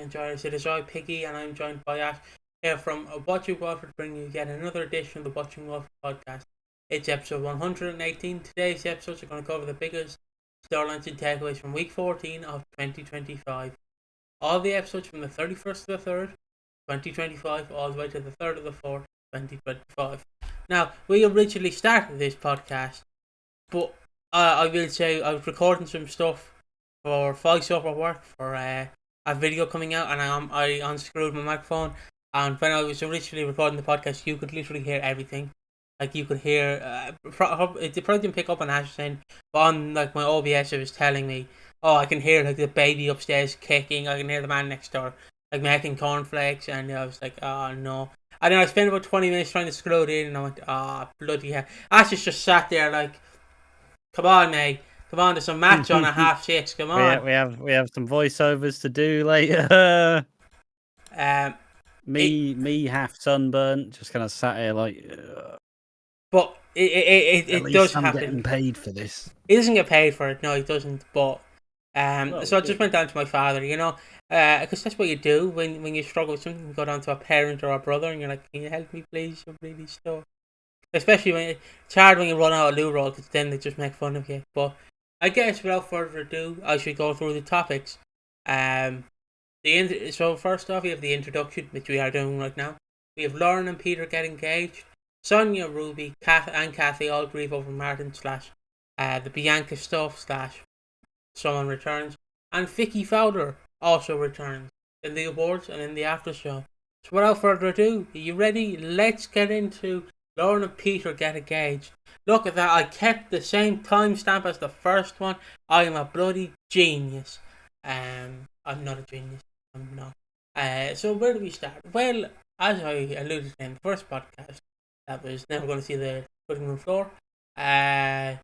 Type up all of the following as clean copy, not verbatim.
enjoyers. It is I, Piggy, and I'm joined by Ash here from Watching Walford, bringing you yet another edition of the Watching Walford podcast. It's episode 118. Today's episodes are going to cover the biggest storylines and takeaways from week 14 of 2025. All the episodes from the 31st of the 3rd, 2025, all the way to the 3rd of the 4th, 2025. Now, we originally started this podcast, but I will say I was recording some stuff for voiceover at work for a video coming out, and I unscrewed my microphone. And when I was originally recording the podcast, you could literally hear everything. Like you could hear, it probably didn't pick up on Ash saying, but on like my OBS, it was telling me, oh, I can hear like the baby upstairs kicking. I can hear the man next door like making cornflakes, and I was like, oh no. And then I spent about 20 minutes trying to screw it in, and I went, oh bloody hell. Ash just sat there like, come on, mate. Come on, there's some match on at 6:30. Come on. We have some voiceovers to do later. Me half sunburnt, just kind of sat here like. But it does I'm happen. Getting paid for this. He doesn't get paid for it. No, he doesn't. But so I just went down to my father. Because that's what you do when you struggle with something. You go down to a parent or a brother, and you're like, "Can you help me, please? I'm really stuck." Especially when it's hard when you run out of loo roll, because then they just make fun of you. But I guess without further ado, I should go through the topics. So first off, we have the introduction, which we are doing right now. We have Lauren and Peter get engaged. Sonia, Ruby, and Kathy all grieve over Martin / the Bianca stuff / someone returns, and Vicki Fowler also returns in the awards and in the after show. So without further ado, are you ready? Let's get into Lauren and Peter get engaged. Look at that, I kept the same timestamp as the first one. I am a bloody genius. I'm not a genius. I'm not. So where do we start? Well, as I alluded to in the first podcast, that was never going to see the cutting room floor. Peter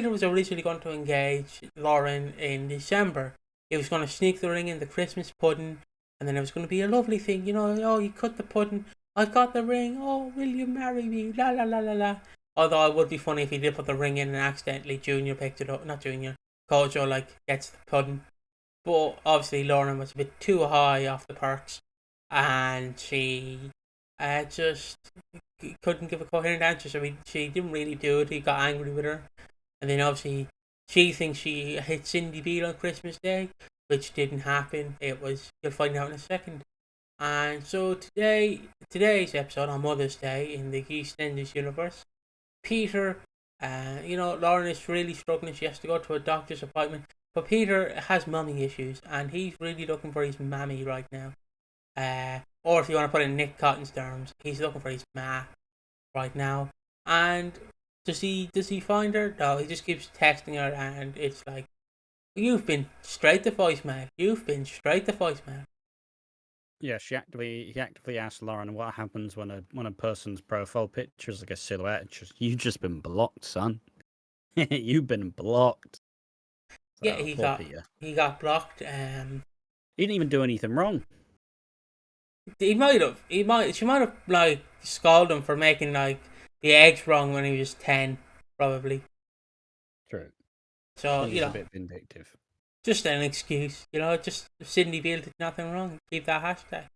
was originally going to engage Lauren in December. He was going to sneak the ring in the Christmas pudding, and then it was going to be a lovely thing. Oh, you cut the pudding. I've got the ring. Oh, will you marry me? La la la la la. Although it would be funny if he did put the ring in and accidentally Junior picked it up. Not Junior. Kojo gets the pudding. But obviously Lauren was a bit too high off the perks, and she just couldn't give a coherent answer. So she didn't really do it. He got angry with her, and then obviously she thinks she hit Cindy Beale on Christmas Day, which didn't happen. You'll find out in a second. And so today's episode on Mother's Day in the EastEnders universe, Peter, Lauren is really struggling. She has to go to a doctor's appointment, but Peter has mummy issues, and he's really looking for his mammy right now. Or if you want to put it in Nick Cotton's terms, he's looking for his ma right now. And does he find her? No, he just keeps texting her, and it's like, you've been straight to voicemail. Yeah, he actively asked Lauren what happens when a person's profile picture is like a silhouette. You've just been blocked, son. You've been blocked. So, yeah, he got blocked. He didn't even do anything wrong. She might have scolded him for making the eggs wrong when he was 10, probably. True. So he's a bit vindictive. Just an excuse, just Cindy Beale did nothing wrong. Keep that hashtag.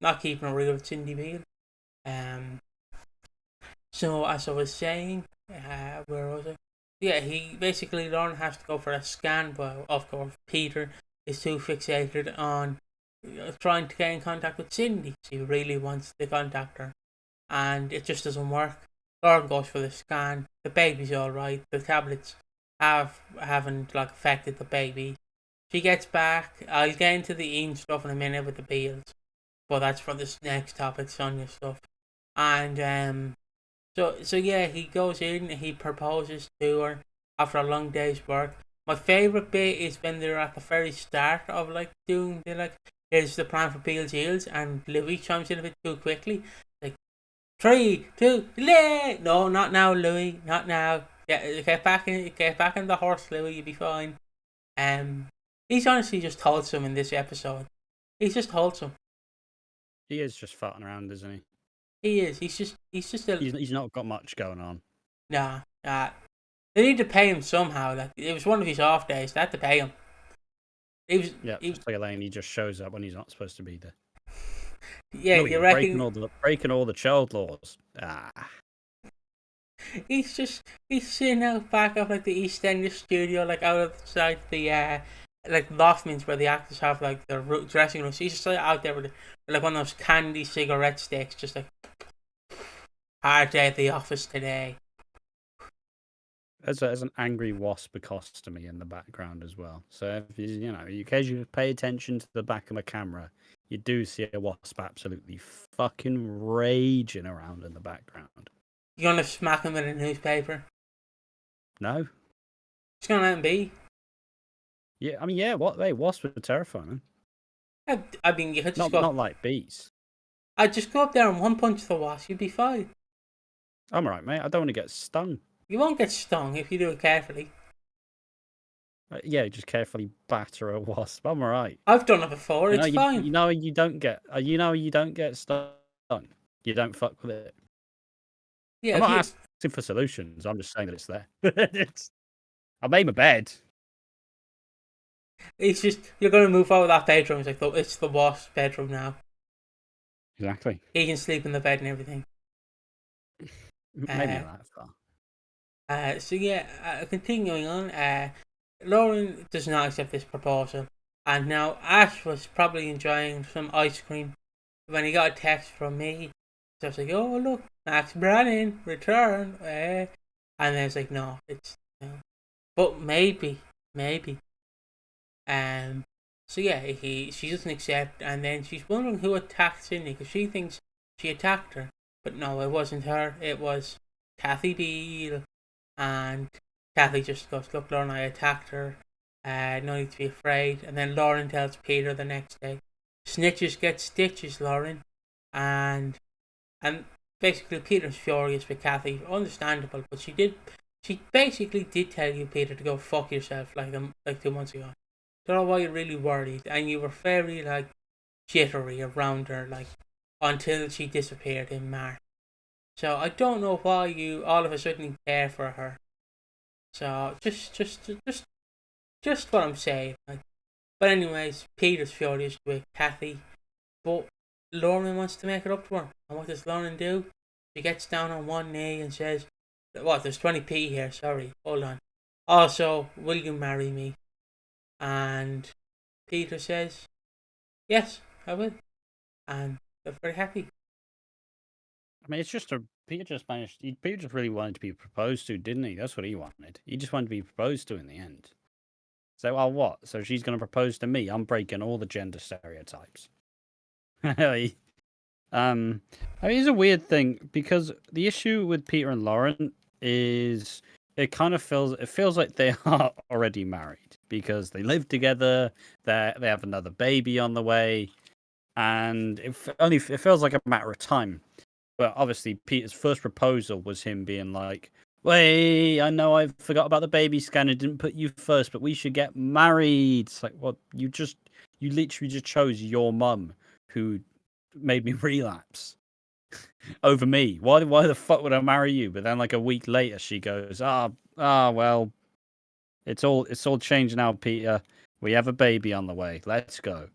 Not keeping it real with Cindy Beale. So as I was saying, where was it? Yeah, Lauren has to go for a scan, but of course Peter is too fixated on trying to get in contact with Cindy. He really wants to contact her, and it just doesn't work. Lauren goes for the scan. The baby's alright. The tablets haven't affected the baby. She gets back. I'll get into the Ian stuff in a minute with the Beals, but that's for this next topic, Sonia stuff. And so yeah, he goes in. He proposes to her after a long day's work. My favorite bit is when they're at the very start of doing here's the plan for Beals Heels, and Louis chimes in a bit too quickly. 3, 2, no, not now, Louis, not now. Yeah, get back in the horse, Louis. You'll be fine. He's honestly just wholesome in this episode. He's just wholesome. He is just farting around, isn't he? He is. He's not got much going on. Nah. They need to pay him somehow. It was one of his off days. They had to pay him. He was, Yeah, just like Elaine, he just shows up when he's not supposed to be there. yeah, No, you you're reckon breaking all the child laws. Ah, he's sitting out back of like the EastEnders studio, like outside the like Loftmans where the actors have like their dressing rooms. He's just like out there with like one of those candy cigarette sticks, just like hard day at the office today. there's an angry wasp accostomy in the background as well. So if you occasionally pay attention to the back of a camera, you do see a wasp absolutely fucking raging around in the background. You gonna smack him with a newspaper? No, Just gonna let him be. yeah, I mean, yeah, wasps are terrifying. I mean, you could just Not like bees. I'd just go up there and one punch the wasp. You'd be fine. I'm alright, mate. I don't want to get stung. You won't get stung if you do it carefully. Yeah, just carefully batter a wasp. I'm alright. I've done it before. It's fine. You know you don't get stung. You don't fuck with it. Yeah, I'm not asking for solutions. I'm just saying that it's there. I made my bed. it's just you're gonna move out of that bedroom. It's like it's the wasp's bedroom now. Exactly. He can sleep in the bed and everything. Maybe not that far. So yeah, continuing on. Lauren does not accept this proposal, and now Ash was probably enjoying some ice cream when he got a text from me. So I was like, "Oh look, Max Brannan return," and then it's like, "No, it's no." But maybe. So yeah, she doesn't accept, and then she's wondering who attacked Cindy because she thinks she attacked her, but no, it wasn't her. It was Kathy Beale, and Kathy just goes, "Look, Lauren, I attacked her. No need to be afraid." And then Lauren tells Peter the next day, "Snitches get stitches, Lauren," and basically Peter's furious with Kathy, understandable, but she basically did tell you, Peter, to go fuck yourself like 2 months ago. Don't know why you're really worried, and you were very like jittery around her like until she disappeared in March. So I don't know why you all of a sudden care for her. So just what I'm saying. Like, but anyways, Peter's furious with Kathy, but Lauren wants to make it up to her. And what does Lauren do? She gets down on one knee and says, "What? There's 20p here. Sorry, hold on. Also, will you marry me?" And Peter says, "Yes, I will." And they're very happy. I mean, it's just Peter just managed. Peter just really wanted to be proposed to, didn't he? That's what he wanted. He just wanted to be proposed to in the end. So, well, what? So she's going to propose to me? I'm breaking all the gender stereotypes. I mean, it's a weird thing because the issue with Peter and Lauren is it feels like they are already married because they live together. They have another baby on the way, and it feels like a matter of time. But obviously, Peter's first proposal was him being like, "Wait, I know I forgot about the baby scan and didn't put you first, but we should get married." It's like, well, you literally just chose your mum who made me relapse over me. Why the fuck would I marry you? But then like a week later, she goes, well, it's all changed now, Peter. We have a baby on the way. Let's go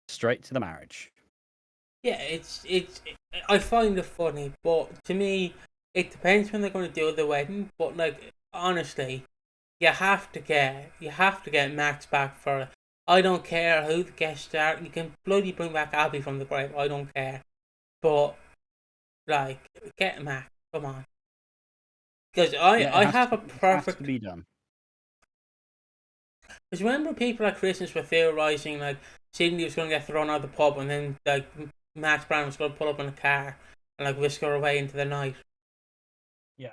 straight to the marriage. Yeah, I find it funny, but to me, it depends when they're going to do the wedding. But like honestly, you have to get Max back for it. I don't care who the guests are. You can bloody bring back Abby from the grave. I don't care. But like, get Max. Come on. Because I have a perfect. It has to be done. Because remember, people at Christmas were theorizing like Cindy was going to get thrown out of the pub, and then like Max Brown was going to pull up in a car and like whisk her away into the night. Yeah.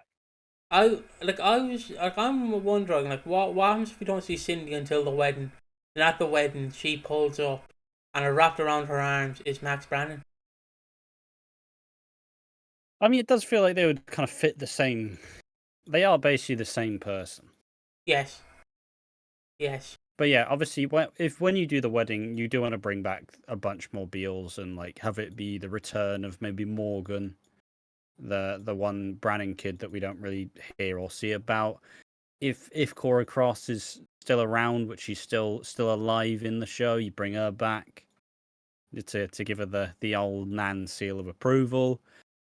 I'm wondering like what happens if we don't see Cindy until the wedding? And at the wedding, she pulls up, and wrapped around her arms is Max Brannan. I mean, it does feel like they would kind of fit the same. They are basically the same person. Yes. But yeah, obviously, when you do the wedding, you do want to bring back a bunch more Beals and like have it be the return of maybe Morgan, the one Brannan kid that we don't really hear or see about. if Cora Cross is still around, but she's still alive in the show, you bring her back to give her the old Nan seal of approval.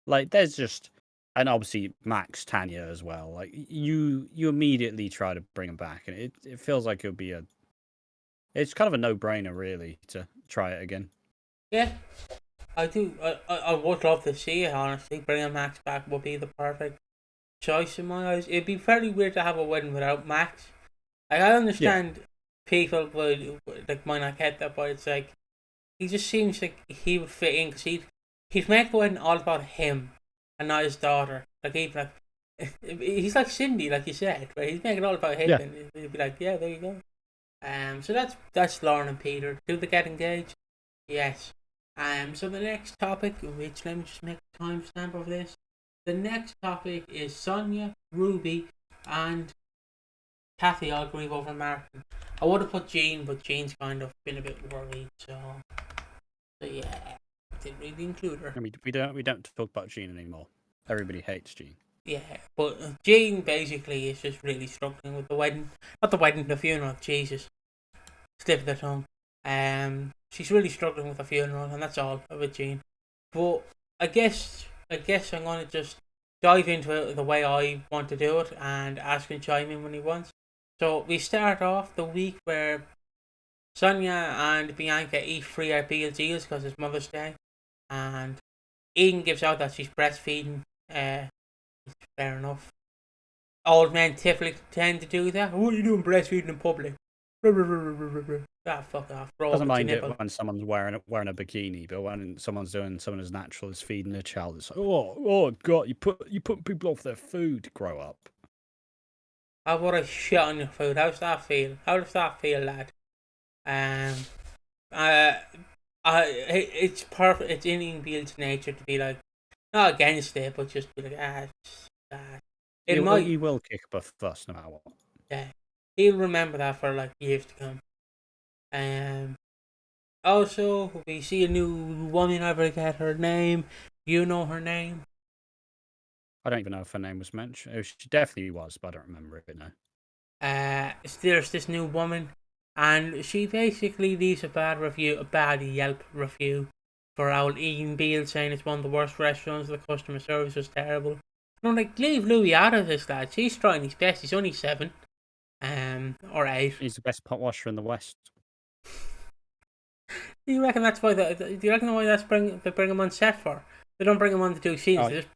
Like, there's just, and obviously Max, Tanya as well. Like, you immediately try to bring them back, and it feels like it'll be it's kind of a no-brainer, really, to try it again. Yeah, I do. I would love to see it, honestly. Bringing Max back would be the perfect choice in my eyes. It'd be very weird to have a wedding without Max. Like, I understand people might not get that, but it's like, he just seems like he would fit in, because he'd make the wedding all about him and not his daughter. Like, he's like Cindy, like you said, right? He's making it all about him, and he'd be like, yeah, there you go. So that's Lauren and Peter. Do they get engaged? Yes. So the next topic, which, let me just make a timestamp of this. The next topic is Sonia, Ruby, and Kathy all grieve over Martin. I would have put Jean, but Jean's kind of been a bit worried, so yeah, didn't really include her. And we don't talk about Jean anymore. Everybody hates Jean. Yeah, but Jean basically is just really struggling with the wedding. Not the wedding, the funeral. Jesus, slip of the tongue. She's really struggling with the funeral, and that's all with Jean. But I guess I'm gonna just dive into it the way I want to do it, and ask him to chime in when he wants. So we start off the week where Sonia and Bianca eat free at Beale's Eels because it's Mother's Day, and Ian gives out that she's breastfeeding. Fair enough. Old men typically tend to do that. What are you doing breastfeeding in public? Ah, fuck off. Doesn't mind it when someone's wearing a bikini, but when someone's doing something as natural as feeding a child, it's like, oh god, you put people off their food. Grow up. I would have shit on your food. How does that feel? How does that feel, lad? It's perfect. It's in Ian Beale's nature to be like, not against it, but just be like, He will kick up a fuss no matter what. Yeah, he'll remember that for like years to come. Also, we see a new woman. I forget her name. You know her name? I don't even know if her name was mentioned. She definitely was, but I don't remember it now. There's this new woman, and she basically leaves a bad Yelp review for old Ian Beale, saying it's one of the worst restaurants. The customer service was terrible. And I'm like, leave Louis out of this, lad. He's trying his best. He's only 7, or 8. He's the best pot washer in the West. Do you reckon that's why? Do you reckon why they bring him on set for? They don't bring him on to do scenes. They just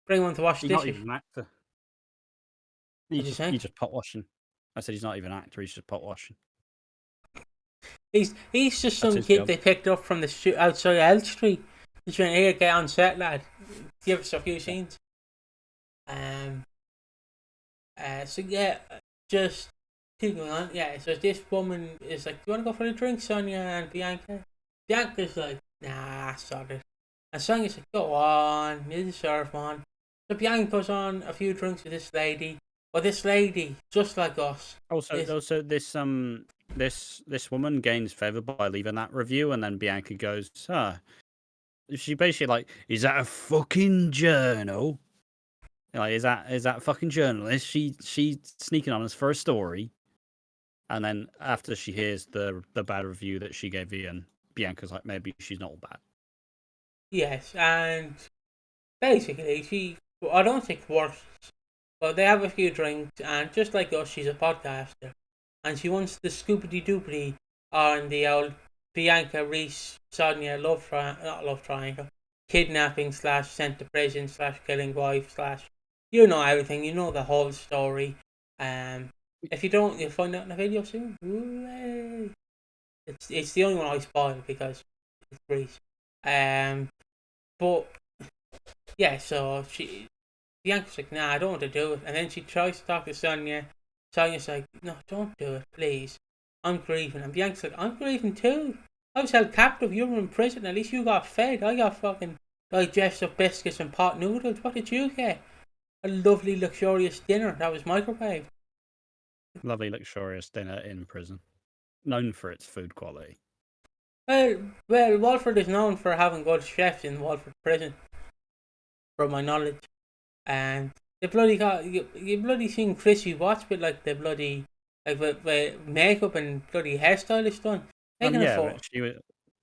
bring him on to wash dishes. He's not even an actor. He's just pot washing. I said he's not even an actor. He's just pot washing. He's just some kid job they picked up from the outside L Street. He's trying to get on set, lad. Give us a few scenes. So yeah, just keep going on. Yeah, so this woman is like, "Do you want to go for a drink, Sonia and Bianca?" Bianca's like, "Nah, sorry." And Sonia's like, "Go on, you deserve one." So Bianca goes on a few drinks with this lady. Well, this lady, just like us. Also, this woman gains favour by leaving that review, and then Bianca goes, she basically like, "Is that a fucking journal? Like, is that fucking journalist? She sneaking on us for a story." And then after she hears the bad review that she gave Ian, Bianca's like, maybe she's not all bad. Yes, and basically I don't think worse, but they have a few drinks, and just like us, she's a podcaster, and she wants the scoopity-doopity on the old Bianca Reese Sonia not love triangle, kidnapping / sent to prison / killing wife / you know everything, you know the whole story. If you don't, you'll find out in the video soon. Hooray. It's the only one I spoil because it's Reese. But yeah, so Bianca's like, "Nah, I don't want to do it." And then she tries to talk to Sonia. Sonia's like, "No, don't do it, please. I'm grieving." And Bianca's like, "I'm grieving too. I was held captive. You were in prison. At least you got fed. I got fucking digestive biscuits and pot noodles. What did you get? A lovely, luxurious dinner that was microwaved." Lovely, luxurious dinner in prison. Known for its food quality. Well, Walford is known for having good chefs in Walford prison, from my knowledge. And The bloody got you bloody seen Chrissy Watts with like the bloody like with makeup and bloody hairstylist done. They can Yeah, afford. but she was.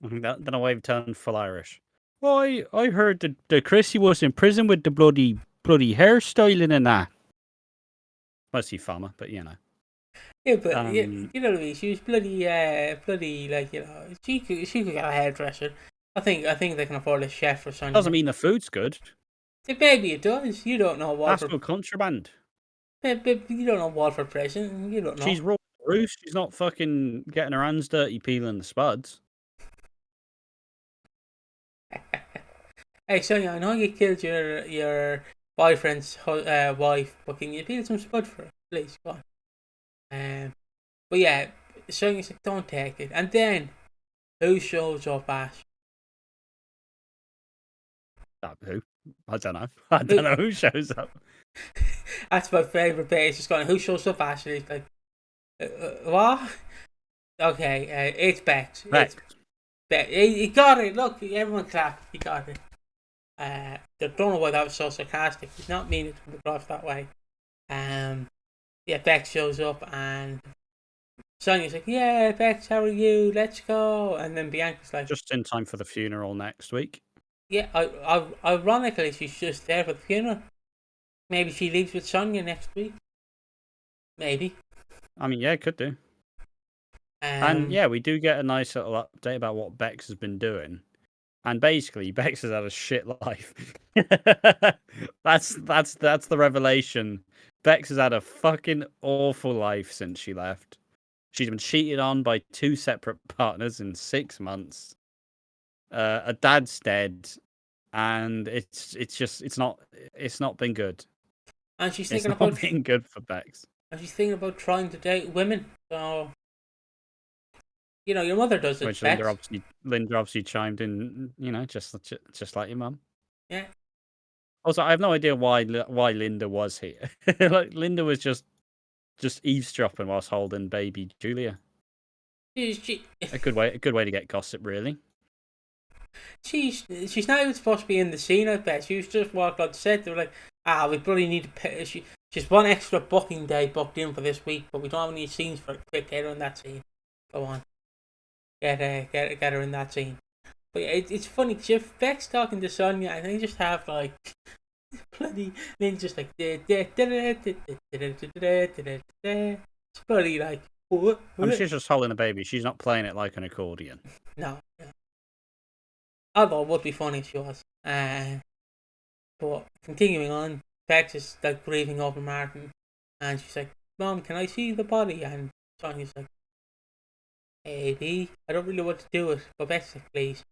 Then I turned full Irish. Oh, I heard that Chrissy was in prison with the bloody hairstyling and that. Mostly farmer, but you know. Yeah, but yeah, Um, you know what I mean. She was bloody like she could get a hairdresser. I think they can afford a chef for doesn't Sonia. mean the food's good. Maybe it does. You don't know That's Walford. still contraband. You don't know Walford Prison. You don't know. She's raw roost. She's not fucking getting her hands dirty peeling the spuds. Hey Sonia, I know you killed your boyfriend's wife, but can you peel some spud for her, please? Go on. But yeah, Sonia's like, don't take it. And then who shows up, Ash? Who? I don't know. I Who? don't know who shows up. That's my favourite bit. It's just going, who shows up, Ash? And he's like, what? Okay, it's Bex. Right. It's Bex. He got it. Look, everyone clap. He got it. I don't know why that was so sarcastic. He's not meaning to come across that way. Yeah, Bex shows up and Sonia's like, yeah, Bex, how are you? Let's go. And then Bianca's like, Just in time for the funeral next week. yeah, ironically, she's just there for the funeral. Maybe she leaves with Sonia next week. Maybe. I mean, yeah, could do. And yeah, we do get a nice little update about what Bex has been doing. And basically, Bex has had a shit life. That's the revelation. Bex has had a fucking awful life since she left. She's been cheated on by 2 separate partners in 6 months. A dad's dead, and it's not been good. And she's It's thinking not about been good for Bex. and she's thinking about trying to date women. So your mother does it, Which Bex. Linda obviously chimed in, just like your mum. Yeah. Also, I have no idea why Linda was here. Like Linda was just eavesdropping whilst holding baby Julia. A good way to get gossip, really. She's not even supposed to be in the scene, I bet. She was just walked on set. They were like, we probably need to pay. She's one extra booking day booked in for this week, but we don't have any scenes for her. Quick, get her in that scene. Go on. Get her in that scene. But yeah, it's funny because if Beck's talking to Sonia and they just have like bloody then just like it's bloody like I mean, she's just holding a baby. She's not playing it like an accordion. no. Although it would be funny if she was. But continuing on, Bex is like grieving over Martin, and she's like, "Mom, can I see the body?" And Sonia's like, "Baby, I don't really want to do it, but Bex like, please,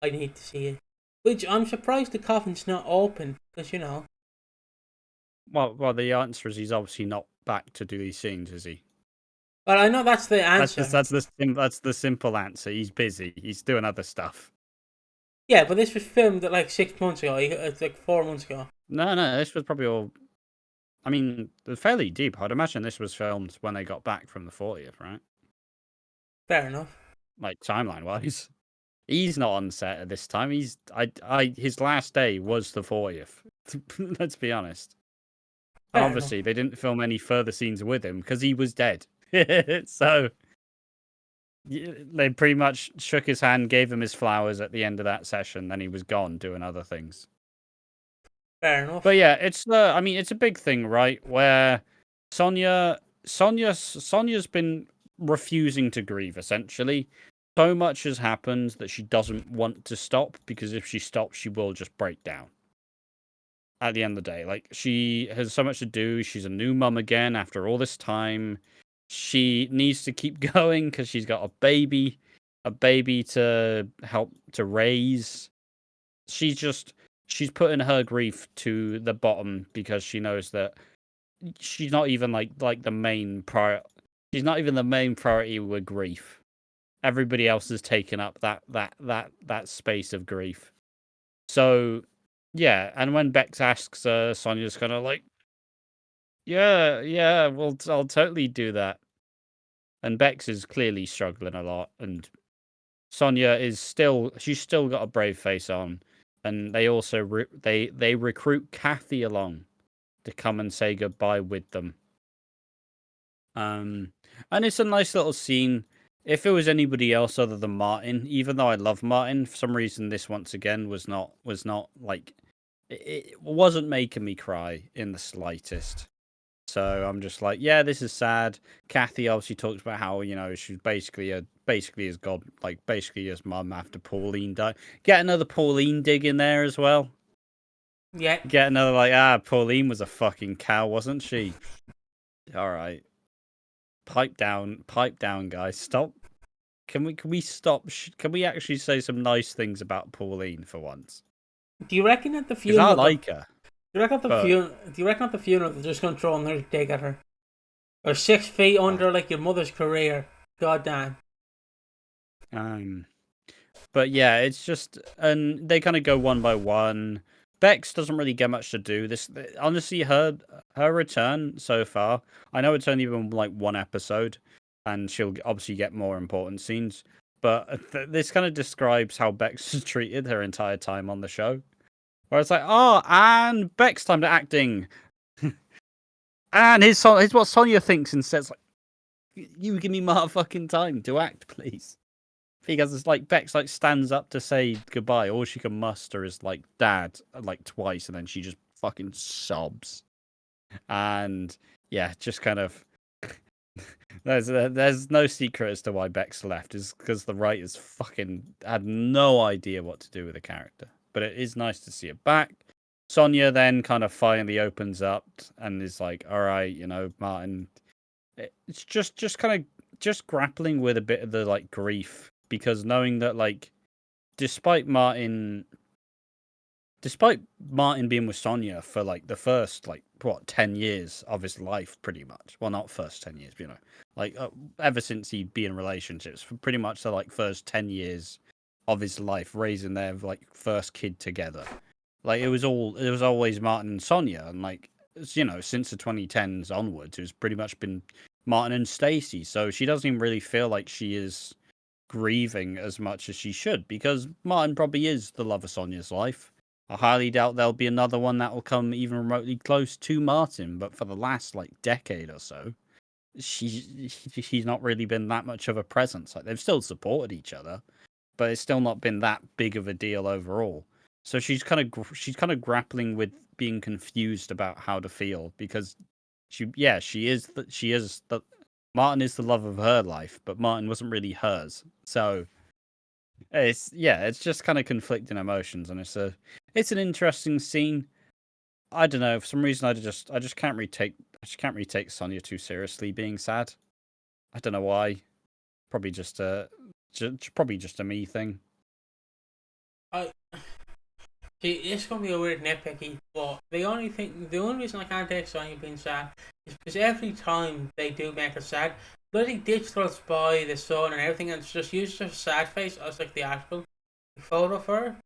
I need to see it." Which I'm surprised the coffin's not open, because Well, the answer is he's obviously not back to do these scenes, is he? Well, I know that's the answer. That's the simple answer. He's busy. He's doing other stuff. Yeah, but this was filmed like 6 months ago. It's like 4 months ago. No, this was probably all. I mean, fairly deep. I'd imagine this was filmed when they got back from the 40th, right? Fair enough. Like timeline wise, he's not on set at this time. His last day was the 40th. Let's be honest. And obviously, they didn't film any further scenes with him because he was dead. So they pretty much shook his hand, gave him his flowers at the end of that session, then he was gone doing other things. Fair enough. But yeah, it's a big thing, right? Where Sonia's been refusing to grieve, essentially. So much has happened that she doesn't want to stop, because if she stops, she will just break down. At the end of the day, like, she has so much to do. She's a new mum again after all this time. She needs to keep going because she's got a baby to help to raise. She's putting her grief to the bottom because she knows that she's not even like the main priority. She's not even the main priority with grief. Everybody else has taken up that space of grief. So yeah, and when Bex asks her, Sonia's kind of like, yeah, well, I'll totally do that. And Bex is clearly struggling a lot, and Sonia she's still got a brave face on, and they also they recruit Kathy along to come and say goodbye with them. And it's a nice little scene. If it was anybody else other than Martin, even though I love Martin, for some reason this once again was not like it wasn't making me cry in the slightest. So I'm just like, yeah, this is sad. Kathy obviously talks about how, you know, she's basically his god, like basically his mum after Pauline died. Get another Pauline dig in there as well. Yeah. Get another Pauline was a fucking cow, wasn't she? All right. Pipe down, guys. Stop. Can we stop? Can we actually say some nice things about Pauline for once? Do you reckon at the Because funeral? I like her. Do you reckon at the funeral they're just gonna throw another dig at her? Or 6 feet under like your mother's career? God damn. But yeah, it's just, and they kind of go one by one. Bex doesn't really get much to do. Honestly, her return so far, I know it's only been like one episode, and she'll obviously get more important scenes. But this kind of describes how Bex is treated her entire time on the show, where it's like, oh, and Bex time to acting, and here's what Sonia thinks and says, like, you give me motherfucking time to act, please. Because it's like Bex like stands up to say goodbye. All she can muster is like dad like twice, and then she just fucking sobs. And yeah, just kind of there's no secret as to why Bex left. Is because the writers fucking had no idea what to do with the character. But it is nice to see it back. Sonia then kind of finally opens up and is like, all right, you know, Martin. It's just kind of just grappling with a bit of the like grief. Because knowing that, like, despite Martin being with Sonia for like the first 10 years of his life, pretty much. Well, not first 10 years, but, you know, like ever since he'd been in relationships, for pretty much the like first 10 years of his life, raising their like first kid together. Like it was always Martin and Sonia, and like you know, since the 2010s onwards, it's pretty much been Martin and Stacey. So she doesn't even really feel like she is grieving as much as she should, because Martin probably is the love of Sonia's life. I highly doubt there'll be another one that will come even remotely close to Martin, but for the last like decade or so, she's not really been that much of a presence. Like they've still supported each other, but it's still not been that big of a deal overall. So she's kind of grappling with being confused about how to feel, because she is the Martin is the love of her life, but Martin wasn't really hers. So it's just kind of conflicting emotions, and it's an interesting scene. I don't know, for some reason I just can't really take Sonia too seriously being sad. I don't know why. Probably just a me thing. See, it's gonna be a weird nitpicky, but the only reason I can't take Sonya being sad is because every time they do make her sad, bloody digital spy the sun and everything, and it's just used her sad face as like the actual photo of her.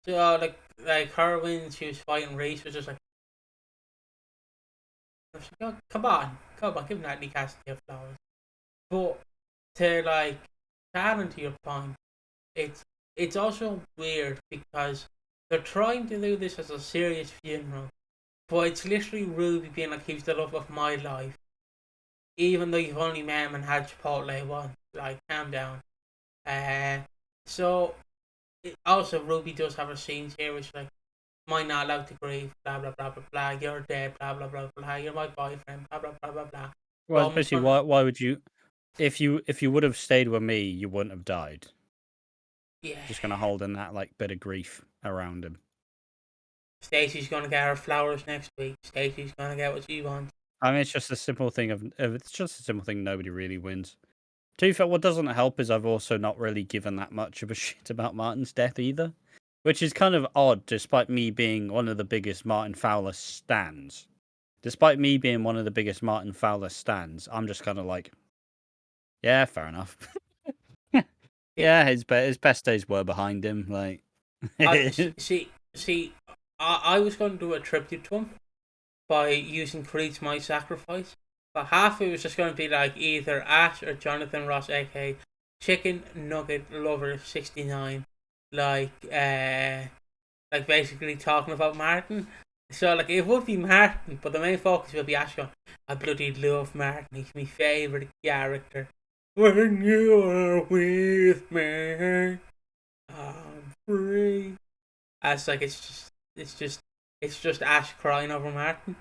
So like her when she was fighting Reese was just like, oh, come on, give Natalie Cassidy her flowers. But to like add on to your point, it's also weird because they're trying to do this as a serious funeral, but it's literally Ruby being like, he's the love of my life. Even though you've only met him and had Chipotle once. Like, calm down. So, also Ruby does have her scenes here which like, am I not allowed to grieve, blah blah blah blah blah, you're dead, blah blah blah blah, you're my boyfriend, blah blah blah blah blah. Well, especially why would you, if you would have stayed with me, you wouldn't have died. Yeah. Just gonna hold in that like bit of grief around him. Stacey's gonna get her flowers next week. Stacey's gonna get what she wants. I mean, it's just a simple thing nobody really wins. To be fair, what doesn't help is I've also not really given that much of a shit about Martin's death either, which is kind of odd, despite me being one of the biggest Martin Fowler stans. I'm just kind of like, yeah, fair enough. Yeah, his best days were behind him. Like, I was going to do a tribute to him by using Creed's My Sacrifice, but half of it was just going to be like either Ash or Jonathan Ross, aka Chicken Nugget Lover 69, like basically talking about Martin. So, like, it would be Martin, but the main focus will be Ash going, I bloody love Martin. He's my favourite character. When you are with me, I'm free. It's like, it's just Ash crying over Martin.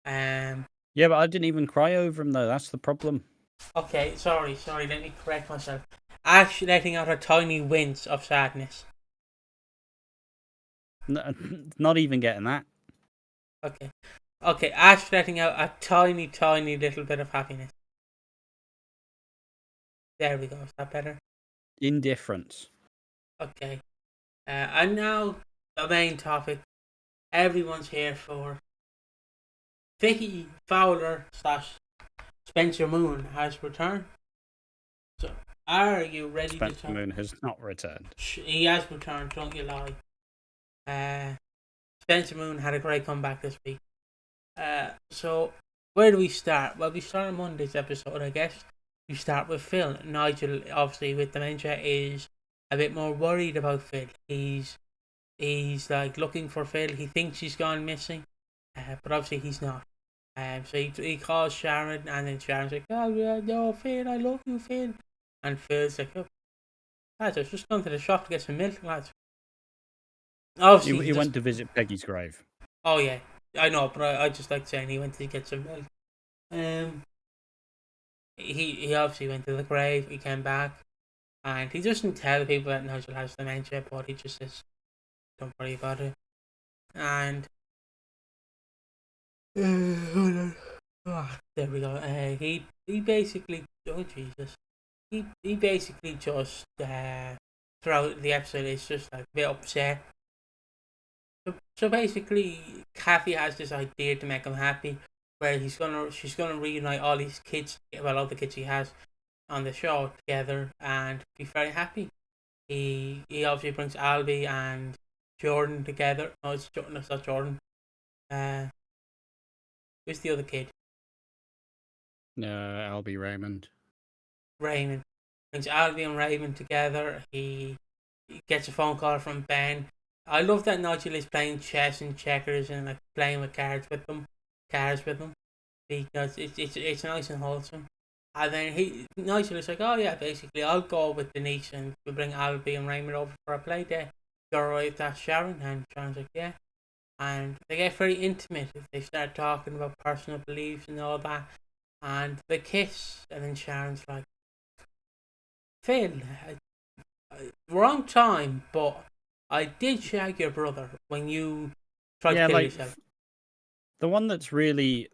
Yeah, but I didn't even cry over him, though. That's the problem. Okay, sorry, let me correct myself. Ash letting out a tiny wince of sadness. Not even getting that. Okay, Ash letting out a tiny, tiny little bit of happiness. There we go, is that better? Indifference. Okay. And now, the main topic everyone's here for. Vicki Fowler / Spencer Moon has returned. So, are you ready to Spencer Moon has not returned. He has returned, don't you lie. Spencer Moon had a great comeback this week. So, where do we start? Well, we start on Monday's episode, I guess. We start with Phil. Nigel, obviously, with dementia, is a bit more worried about Phil. He's like looking for Phil. He thinks he's gone missing, but obviously he's not. So he calls Sharon, and then Sharon's like, "Oh yeah, no, Phil, I love you, Phil." And Phil's like, "Oh, lads, I was just going to the shop to get some milk, lads." Obviously, he went to visit Peggy's grave. Oh yeah, I know, but I just like saying he went to get some milk. He obviously went to the grave. He came back, and he doesn't tell people that Nigel has dementia, but he just says, "Don't worry about it." And there we go. He basically, oh Jesus, he basically just throughout the episode is just like a bit upset. So basically, Kathy has this idea to make him happy, where she's gonna reunite all these kids, well, all the kids he has on the show together, and be very happy. He obviously brings Albie and Jordan together. No, it's not Jordan. Who's the other kid? Albie Raymond. Raymond. Brings Albie and Raymond together. He gets a phone call from Ben. I love that Nigel is playing chess and checkers and like playing with cards with them, because it's nice and wholesome. And then Nigel is like, oh yeah, basically I'll go with Denise and we'll bring Albie and Raymond over for a play day. You're right, that's Sharon. And Sharon's like, yeah. And they get very intimate. They start talking about personal beliefs and all that. And they kiss. And then Sharon's like, Phil, wrong time, but I did shag your brother when you tried to kill yourself. The one that's really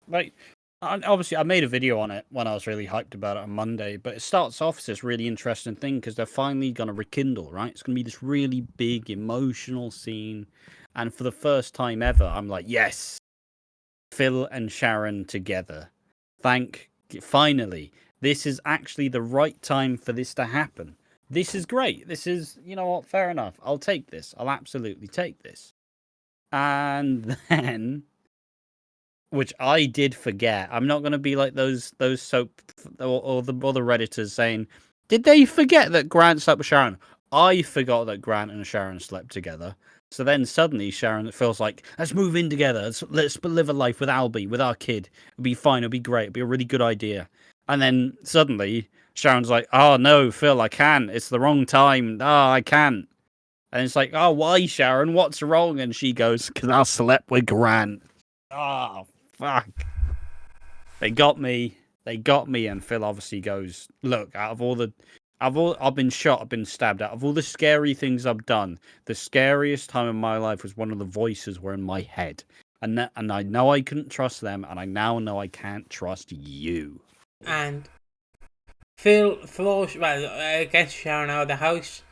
like, obviously I made a video on it when I was really hyped about it on Monday, but it starts off as this really interesting thing because they're finally going to rekindle, right? It's going to be this really big emotional scene, and for the first time ever, I'm like, yes, Phil and Sharon together. Finally, this is actually the right time for this to happen. This is great. This is, you know what, fair enough. I'll take this. I'll absolutely take this. And then, which I did forget, I'm not going to be like those soap or the other Redditors saying, did they forget that Grant slept with Sharon? I forgot that Grant and Sharon slept together. So then suddenly Sharon feels like, let's move in together. Let's live a life with Albie, with our kid. It'll be fine. It'll be great. It'll be a really good idea. And then suddenly Sharon's like, oh no, Phil, I can't. It's the wrong time. Oh, I can't. And it's like, oh, why, Sharon? What's wrong? And she goes, because I slept with Grant. Oh, fuck. They got me. And Phil obviously goes, look, I've been shot, I've been stabbed. Out of all the scary things I've done, the scariest time in my life was one of the voices were in my head. And I know I couldn't trust them, and I now know I can't trust you. And Phil flows against Sharon out of the house,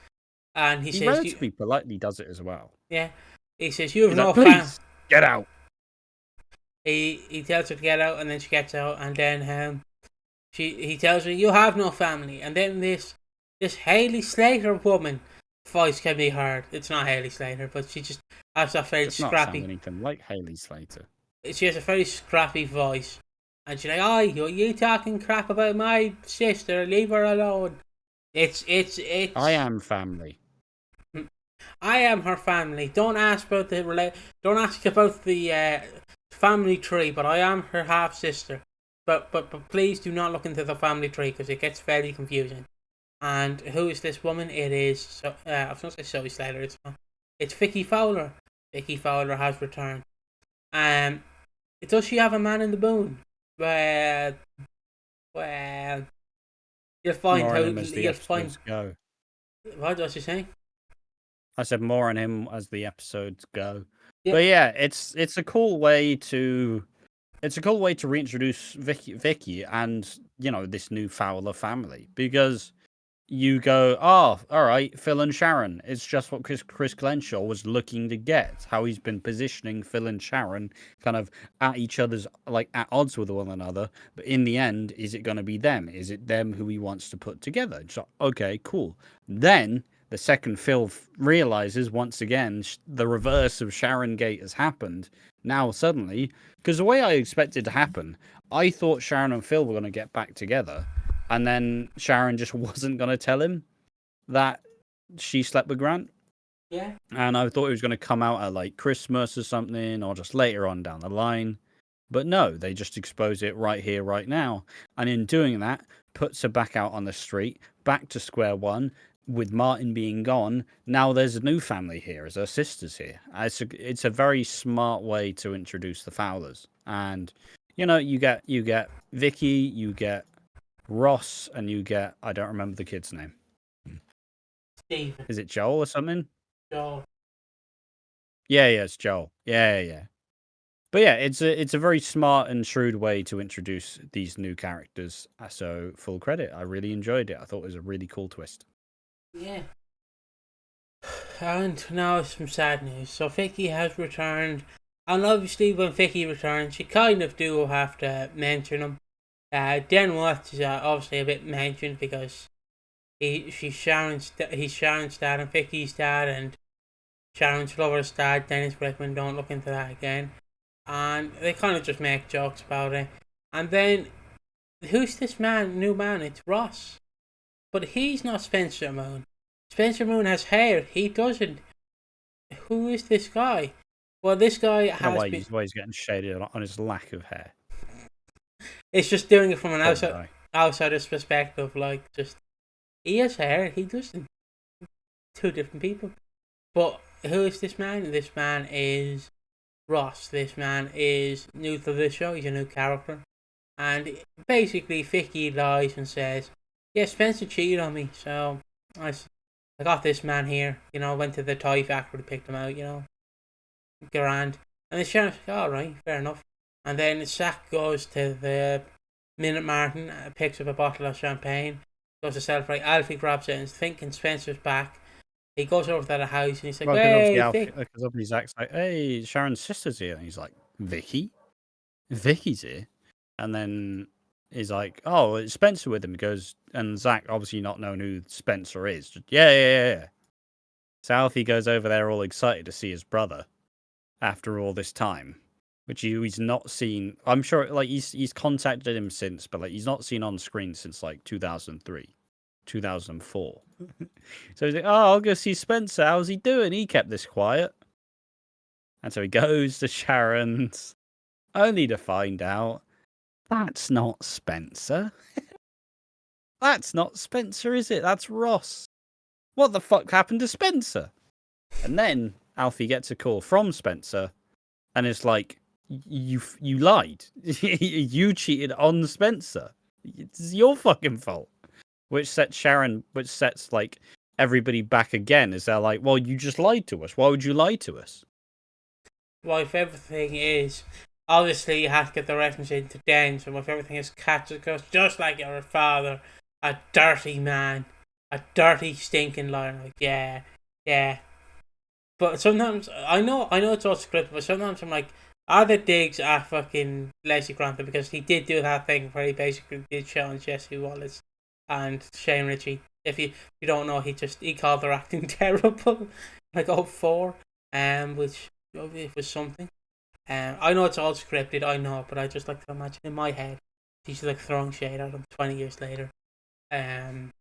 and he says, relatively politely does it as well. Yeah, he says, "You have no please get out." He tells her to get out, and then she gets out, and then he tells her, "You have no family." And then this Hayley Slater woman voice can be heard. It's not Hayley Slater, but she just has a very scrappy. Not sound anything like Hayley Slater. She has a very scrappy voice, and she's like, "Oh, you talking crap about my sister? Leave her alone." It's. I am family. I am her family. Don't ask about Don't ask about the family tree. But I am her half sister. But please do not look into the family tree because it gets very confusing. And who is this woman? It is I was going to say Zoe Slater. It's not. It's Vicki Fowler. Vicki Fowler has returned. Does she have a man in the moon? Well, you'll find More how on him as the you'll find. episodes go. What was you saying? I said more on him as the episodes go. Yeah. But yeah, it's a cool way to reintroduce Vicky and this new Fowler family, because you go, oh, all right, Phil and Sharon. It's just what Chris Glenshaw was looking to get. How he's been positioning Phil and Sharon kind of at each other's, like, at odds with one another. But in the end, is it going to be them? Is it them who he wants to put together? It's like, okay, cool. Then the second Phil realizes once again the reverse of Sharon Gate has happened. Now suddenly, because the way I expected to happen, I thought Sharon and Phil were going to get back together. And then Sharon just wasn't going to tell him that she slept with Grant. Yeah. And I thought it was going to come out at like Christmas or something, or just later on down the line. But no, they just expose it right here, right now. And in doing that, puts her back out on the street, back to square one, with Martin being gone. Now there's a new family here, as her sister's here. It's a very smart way to introduce the Fowlers. And, you get Vicky, you get Ross, and you get, I don't remember the kid's name. Stephen. Is it Joel or something? Joel. Yeah, it's Joel. Yeah. But yeah, it's a very smart and shrewd way to introduce these new characters. So full credit. I really enjoyed it. I thought it was a really cool twist. Yeah. And now some sad news. So Vicky has returned, and obviously when Vicky returns, you kind of do have to mention him. Dan Watts is obviously a bit mentioned because he's Sharon's dad and Vicky's dad, and Sharon's lover's dad, Dennis Rickman. Don't look into that again. And they kind of just make jokes about it. And then, who's this new man? It's Ross. But he's not Spencer Moon. Spencer Moon has hair. He doesn't. Who is this guy? Well, this guy has been... why he's getting shaded on his lack of hair. It's just doing it from an outsider's perspective. Like, just, he has hair. He doesn't. Two different people. But who is this man? This man is Ross. This man is new to the show. He's a new character. And basically, Vicky lies and says, yeah, Spencer cheated on me, so I got this man here. Went to the toy factory, picked him out, grand. And the sheriff's like, alright, fair enough. And then Zach goes to the Minute Martin, picks up a bottle of champagne, goes to celebrate. Alfie grabs it and is thinking Spencer's back. He goes over to the house and he's like, hey, because obviously Zach's like, hey, Sharon's sister's here. And he's like, Vicky? Vicky's here? And then he's like, oh, it's Spencer with him. He goes, and Zach, obviously not knowing who Spencer is, just, yeah. So Alfie goes over there all excited to see his brother after all this time, which he's not seen. I'm sure, like, he's contacted him since, but like he's not seen on screen since like 2003, 2004. So he's like, oh, I'll go see Spencer. How's he doing? He kept this quiet. And so he goes to Sharon's, only to find out that's not Spencer. That's not Spencer, is it? That's Ross. What the fuck happened to Spencer? And then Alfie gets a call from Spencer, and it's like, you lied. You cheated on Spencer. It's your fucking fault. Which sets like everybody back again, as they're like, well, you just lied to us. Why would you lie to us? Well, if everything is, obviously you have to get the reference into Dan, so if everything is catches, goes just like your father, a dirty man, a dirty stinking liar. Like, yeah. But sometimes, I know it's all scripted, but sometimes I'm like, are the digs at fucking Leslie Grantham, because he did do that thing where he basically did show on Jesse Wallace and Shane Ritchie. If you don't know, he called their acting terrible, like 04, which it was something. I know it's all scripted, I know, but I just like to imagine in my head he's like throwing shade at him 20 years later. So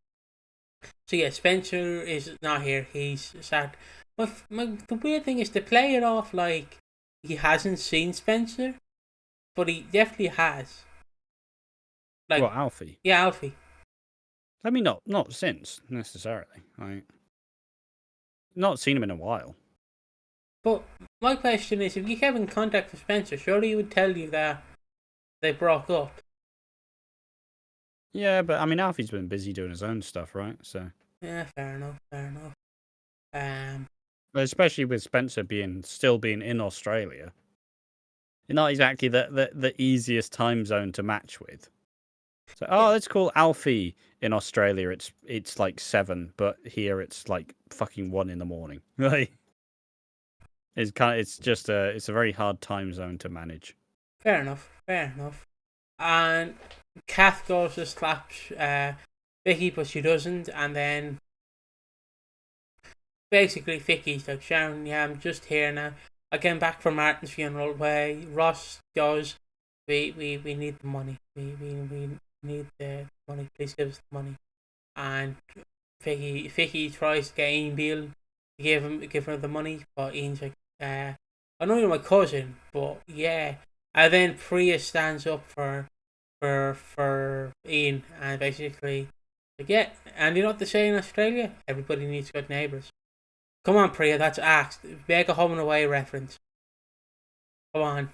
yeah, Spencer is not here. He's sad. The weird thing is to play it off like he hasn't seen Spencer, but he definitely has. Like, Well, Alfie. yeah, Alfie. I mean, not since necessarily. Like, not seen him in a while. But my question is, if you kept in contact with Spencer, surely he would tell you that they broke up. Yeah, but I mean, Alfie's been busy doing his own stuff, right? So Yeah, fair enough, fair enough. especially with Spencer still being in Australia, not exactly the easiest time zone to match with. So, Yeah, let's call Alfie in Australia. It's like 7, but here it's like fucking 1 in the morning. Right? It's a very hard time zone to manage. fair enough, fair enough. And Kath goes to slap Vicky, but she doesn't, and then basically Vicky's like, Sharon, yeah, I'm just here now. I came back from Martin's funeral where Ross goes, we need the money. We need the money. Please give us the money. And Vicky tries to get Ian Beale to give her the money, but Ian's like, I know you're my cousin, but yeah. And then Priya stands up for Ian and basically like, yeah, and you know what they say in Australia? Everybody needs good neighbours. Come on, Priya, that's asked. Make a home and away reference. Come on.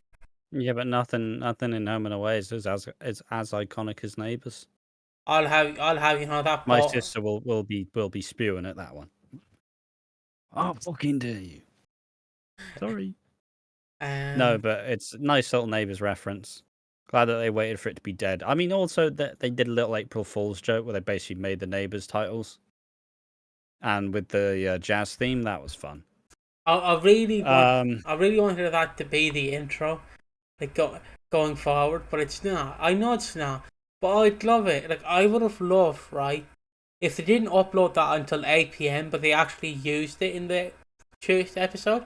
Yeah, but nothing in Home and Away is as iconic as Neighbours. I'll have you know that My ball. sister will be spewing at that one. I'll fucking dare you. Sorry. No, but it's a nice little Neighbours reference. Glad that they waited for it to be dead. I mean, also that they did a little April Fool's joke where they basically made the Neighbours titles, and with the jazz theme, that was fun. I really wanted that to be the intro, like going forward, but it's not. I know it's not, but I'd love it. Like I would have loved, right, if they didn't upload that until 8 p.m., but they actually used it in the first episode.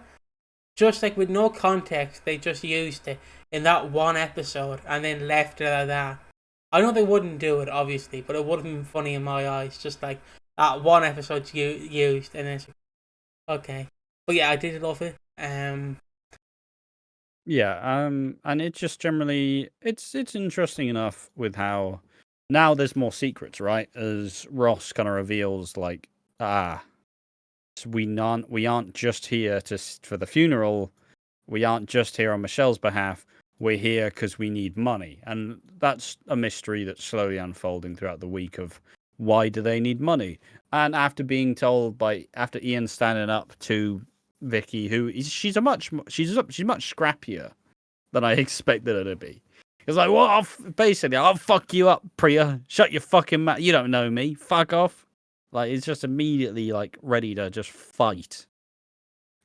Just like with no context, they just used it in that one episode and then left it at that. I know they wouldn't do it, obviously, but it would have been funny in my eyes. Just like that one episode's used, and then it's like, okay. But yeah, I did love it. Yeah, and it just generally it's interesting enough with how now there's more secrets, right? As Ross kind of reveals, like, we aren't just here for the funeral. We aren't just here on Michelle's behalf. We're here because we need money, and that's a mystery that's slowly unfolding throughout the week of why do they need money? And after being told after Ian standing up to Vicky, she's much scrappier than I expected her to be. It's like, well, basically, I'll fuck you up, Priya. Shut your fucking mouth. You don't know me. Fuck off. Like, it's just immediately, like, ready to just fight.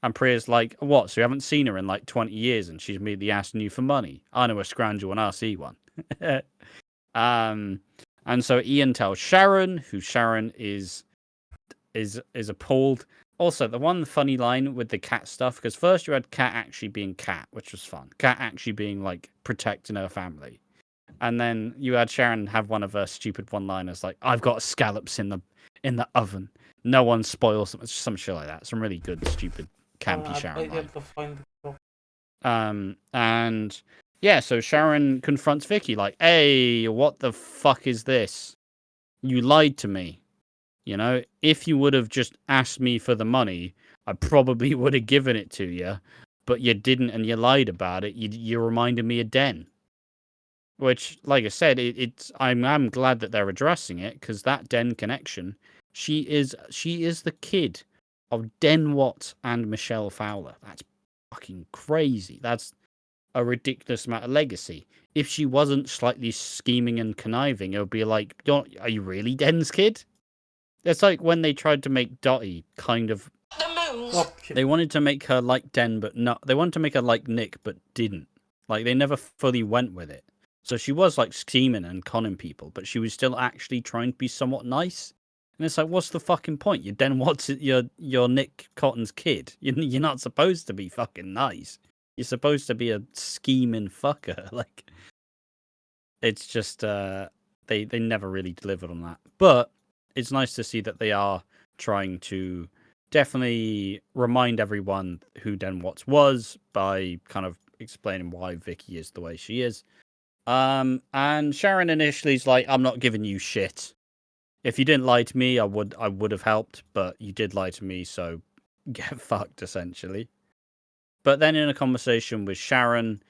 And Priya's like, what? So you haven't seen her in, like, 20 years and she's immediately asking you for money? I know a scroungel when I see one. And so Ian tells Sharon, who Sharon is appalled. Also, the one funny line with the cat stuff, because first you had Cat actually being Cat, which was fun. Cat actually being, like, protecting her family. And then you had Sharon have one of her stupid one-liners, like, I've got scallops in the oven. No one spoils them. Some shit like that. Some really good, stupid, campy Sharon line. And yeah, so Sharon confronts Vicky, like, hey, what the fuck is this? You lied to me. You know, if you would have just asked me for the money, I probably would have given it to you, but you didn't and you lied about it. You reminded me of Den. Which, like I said, I'm glad that they're addressing it, because that Den connection, she is the kid of Den Watt and Michelle Fowler. That's fucking crazy. That's a ridiculous amount of legacy. If she wasn't slightly scheming and conniving, it would be like, are you really Den's kid? It's like when they tried to make Dottie kind of. They wanted to make her like Den, but not. They wanted to make her like Nick, but didn't. Like, they never fully went with it. So she was like scheming and conning people, but she was still actually trying to be somewhat nice. And it's like, what's the fucking point? You're Den Watts, you're Nick Cotton's kid. You're not supposed to be fucking nice. You're supposed to be a scheming fucker. Like, it's just they never really delivered on that. But it's nice to see that they are trying to definitely remind everyone who Den Watts was by kind of explaining why Vicki is the way she is. And Sharon initially is like, I'm not giving you shit. If you didn't lie to me, I would have helped, but you did lie to me, so get fucked, essentially. But then in a conversation with Sharon,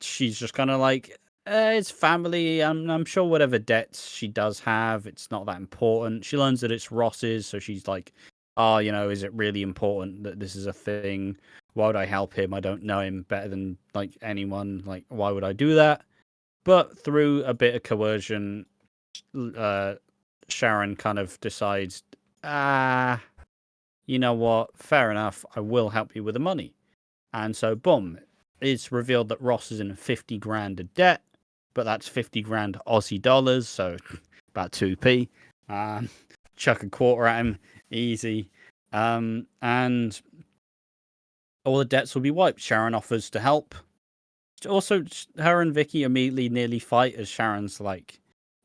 she's just kind of like, it's family. I'm sure whatever debts she does have, it's not that important. She learns that it's Ross's, so she's like, oh, is it really important that this is a thing? Why would I help him? I don't know him better than like anyone. Like, why would I do that? But through a bit of coercion, Sharon kind of decides, you know what? Fair enough. I will help you with the money. And so, boom, it's revealed that Ross is in 50 grand of debt, but that's 50 grand Aussie dollars, so about 2p. Chuck a quarter at him, easy. And all the debts will be wiped. Sharon offers to help. Also, her and Vicki immediately nearly fight as Sharon's like,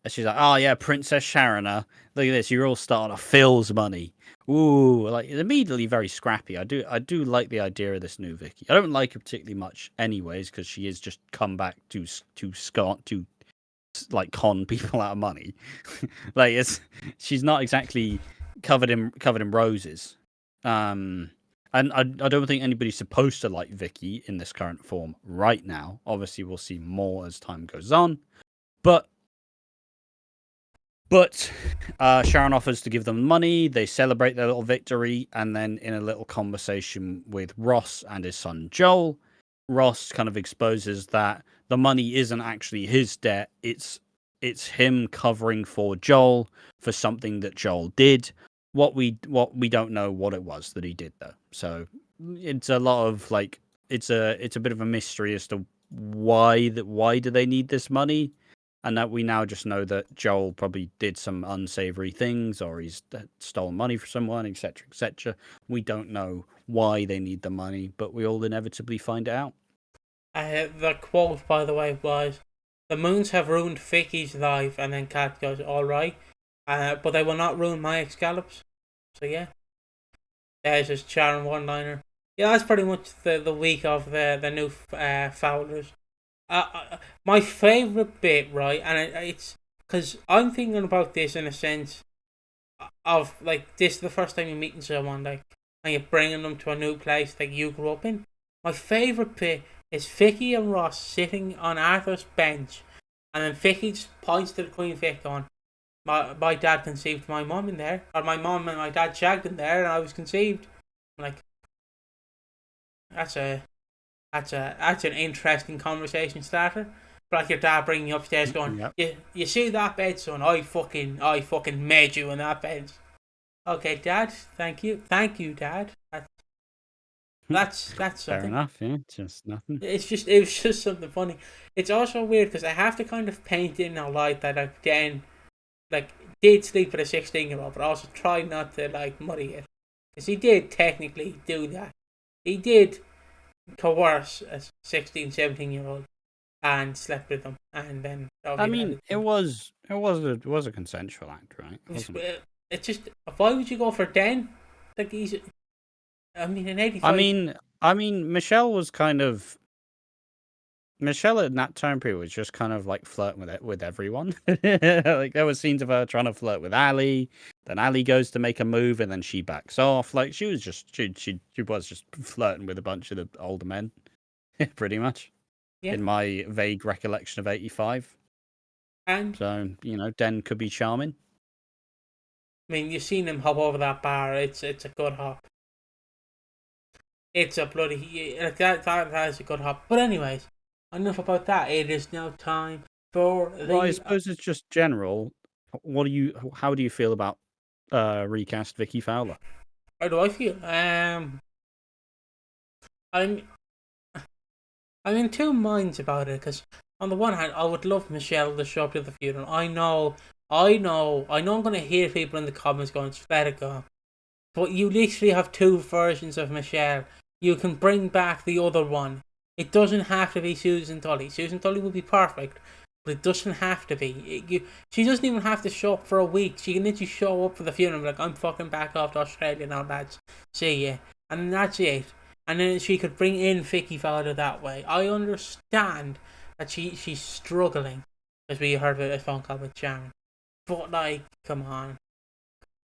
she's like, oh yeah, Princess Sharona, look at this, you're all starting off Phil's money. Ooh, like immediately very scrappy. I do like the idea of this new Vicki. I don't like her particularly much, anyways, because she is just come back to like con people out of money. Like she's not exactly covered in roses. And I don't think anybody's supposed to like Vicki in this current form right now. Obviously, we'll see more as time goes on. But Sharon offers to give them money. They celebrate their little victory. And then in a little conversation with Ross and his son Joel, Ross kind of exposes that the money isn't actually his debt. It's him covering for Joel for something that Joel did. What we don't know what it was that he did though. So it's a lot of like it's a bit of a mystery as to why do they need this money, and that we now just know that Joel probably did some unsavory things or he's stolen money from someone, etc., etc. We don't know why they need the money, but we all inevitably find it out. The quote, by the way, was, "The moons have ruined Vicky's life," and then Kat goes, "All right, but they will not ruin my scallops." So yeah, there's his Sharon one-liner. Yeah, that's pretty much the week of the new Fowlers. My favourite bit, right, and it's because I'm thinking about this in a sense of like this is the first time you're meeting someone, like, and you're bringing them to a new place that you grew up in. My favourite bit is Vicki and Ross sitting on Arthur's bench, and then Vicki just points to the Queen Vic on. My dad conceived my mum in there, or my mum and my dad shagged in there, and I was conceived. I'm like, that's an interesting conversation starter. But like your dad bringing you upstairs, going, yep. you see that bed, son? I fucking made you in that bed. Okay, Dad. Thank you, Dad. That's something. Fair enough. Yeah, just nothing. It was just something funny. It's also weird because I have to kind of paint in a light that I then like did sleep with a 16-year-old, but also try not to like muddy it, because he did technically do that. He did coerce a 16, 17-year-old and slept with them, and then I mean, it was a consensual act, right? It's just, why would you go for Den? Like he's, I mean, in 85. I mean, Michelle in that time period was just kind of like flirting with everyone. Like there were scenes of her trying to flirt with Ali. Then Ali goes to make a move, and then she backs off. Like she was just flirting with a bunch of the older men, pretty much. Yeah. In my vague recollection of 85. And so Den could be charming. I mean, you've seen him hop over that bar. It's a good hop. It's a bloody that is a good hop. But anyways, enough about that. It is now time for the. Well, I suppose it's just general. How do you feel about recast Vicki Fowler? How do I feel? I'm in two minds about it, because on the one hand, I would love Michelle to show up to the funeral. I know I'm going to hear people in the comments going, let it go. But you literally have two versions of Michelle. You can bring back the other one. It doesn't have to be Susan Tully. Susan Tully would be perfect. but it doesn't have to be. She doesn't even have to show up for a week. She can literally show up for the funeral and be like, I'm fucking back off to Australia now, lads. See ya. And then that's it. And then she could bring in Vicki Fowler that way. I understand that she's struggling, as we heard about a phone call with Sharon. But, like, come on.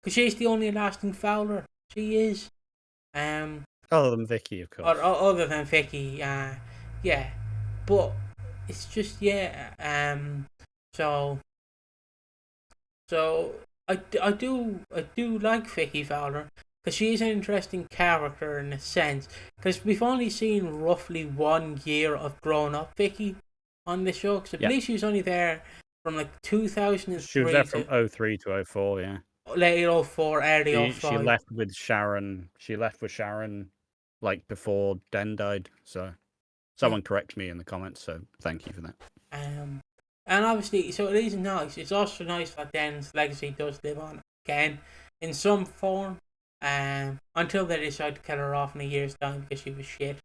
Because she's the only lasting Fowler. She is. Other than Vicky, of course. Or other than Vicki, yeah. But it's just, yeah. So I do like Vicki Fowler because she is an interesting character in a sense. Because we've only seen roughly 1 year of grown up Vicki on the show. Because I believe she was only there from like 2003. She was there from 03 to 04, yeah. Late 04, early 05. She left with Sharon. She left with Sharon, like before Den died. So, someone correct me in the comments. So, thank you for that. And obviously, so it is nice. It's also nice that Den's legacy does live on again in some form. Until they decide to kill her off in a year's time because she was shit.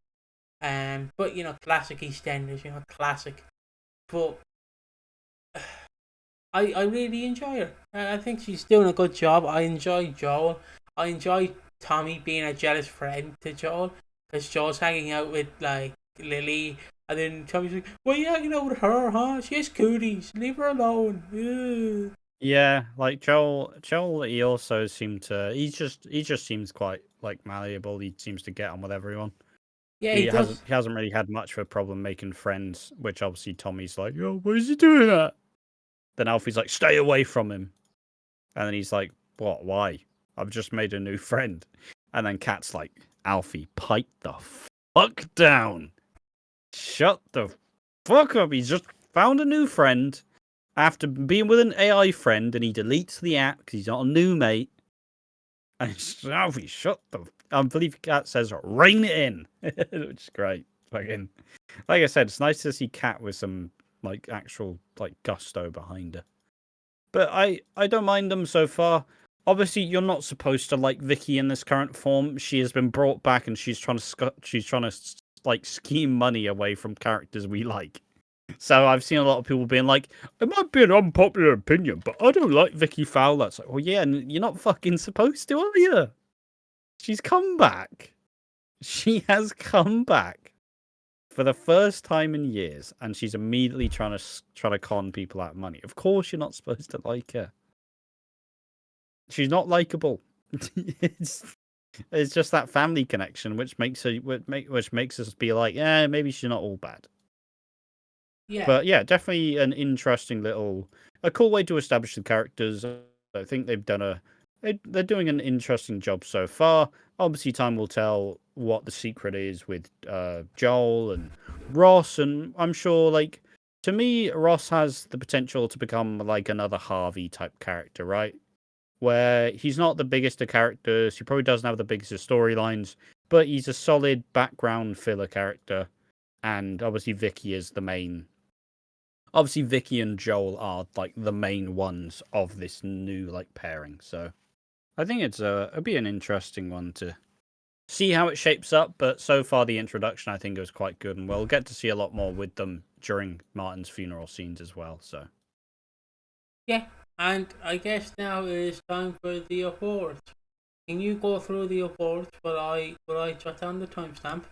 But you know, classic EastEnders. You know, classic. But I really enjoy her. I think she's doing a good job. I enjoy Joel. I enjoy Tommy being a jealous friend to Joel because Joel's hanging out with like Lily, and then Tommy's like, "Why are you hanging out with her, huh? She has cooties. Leave her alone." Ugh. Yeah, like Joel. He also seemed to. He just seems quite like malleable. He seems to get on with everyone. Yeah, he does. He hasn't really had much of a problem making friends. Which obviously Tommy's like, "Yo, why is he doing that?" Then Alfie's like, "Stay away from him," and then he's like, "What? Why? I've just made a new friend." And then Kat's like, "Alfie, pipe the fuck down. Shut the fuck up. He's just found a new friend after being with an AI friend, and he deletes the app because he's not a new mate." And it's, Alfie, shut the. I believe Kat says, "Rein it in," which is great. Fucking, like I said, it's nice to see Kat with some like actual like gusto behind her. But I don't mind them so far. Obviously, you're not supposed to like Vicky in this current form. She has been brought back, and she's trying to like scheme money away from characters we like. So I've seen a lot of people being like, "It might be an unpopular opinion, but I don't like Vicki Fowler." It's like, well, yeah, and you're not fucking supposed to, are you? She's come back. She has come back for the first time in years, and she's immediately trying to con people out of money. Of course, you're not supposed to like her. She's not likable. It's just that family connection, which makes us be like, yeah, maybe she's not all bad. Yeah. But yeah, definitely an interesting a cool way to establish the characters. I think they're doing an interesting job so far. Obviously, time will tell what the secret is with Joel and Ross, and I'm sure, like, to me, Ross has the potential to become like another Harvey type character, right? Where he's not the biggest of characters, he probably doesn't have the biggest of storylines, but he's a solid background filler character, and obviously Vicky is the main. Obviously, Vicky and Joel are like the main ones of this new like pairing, so I think it'll be an interesting one to see how it shapes up. But so far, the introduction I think was quite good, and we'll get to see a lot more with them during Martin's funeral scenes as well. So yeah, and I guess now it is time for the awards. Can you go through the awards while I jot down the timestamp?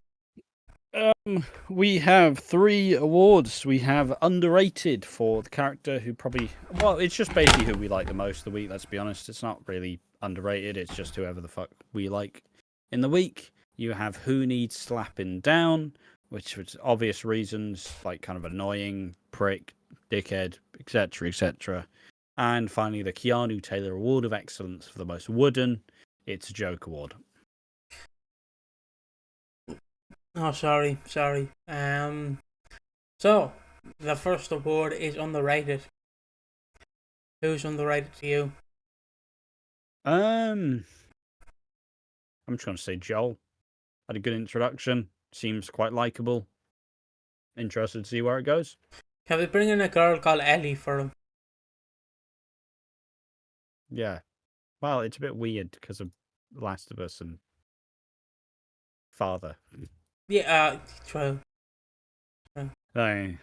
We have 3 awards. We have underrated for the character who probably, well, it's just basically who we like the most of the week. Let's be honest, it's not really underrated. It's just whoever the fuck we like in the week. You have who needs slapping down, which was obvious reasons, like kind of annoying, prick, dickhead, etc., etc. And finally, the Keanu Taylor Award of Excellence for the most wooden. It's a joke award. Oh, sorry. So the first award is underrated. Who's underrated to you? I'm just going to say Joel. Had a good introduction. Seems quite likable. Interested to see where it goes. Can we bring in a girl called Ellie for him? Yeah. Well, it's a bit weird because of Last of Us and Father. Yeah, true. Hey.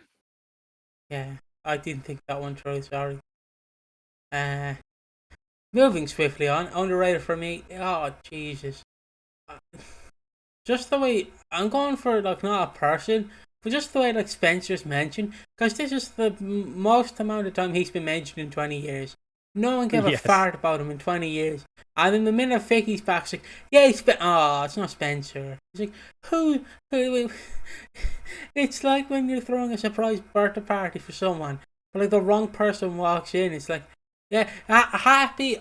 Yeah. I didn't think that one through. Sorry. Moving swiftly on. Underrated for me. Oh Jesus. Just the way I'm going for, like, not a person, but just the way, like, Spencer's mentioned, because this is the most amount of time he's been mentioned in 20 years. No one gave a Yes. fart about him in 20 years. And then the minute Vicky's back, it's like, yeah, it's not Spencer. It's like, who? It's like when you're throwing a surprise birthday party for someone, but, like, the wrong person walks in. It's like, yeah, happy.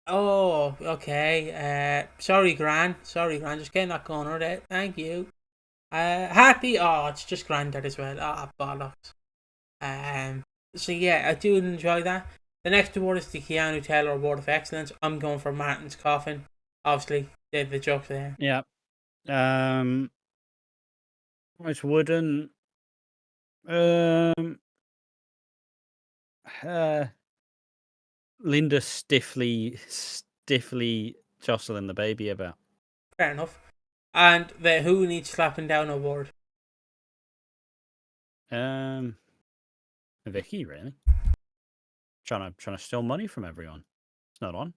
Oh, okay. Sorry, Gran. Just getting that corner there. Thank you. Happy. Oh, it's just Grandad as well. Ah, bollocks. So yeah, I do enjoy that. The next award is the Keanu Taylor Award of Excellence. I'm going for Martin's Coffin. Obviously, the joke there. Yeah. It's wooden. Linda stiffly jostling the baby about. Fair enough. And the Who Needs Slapping Down Award. Vicky, really? Trying to steal money from everyone. It's not on.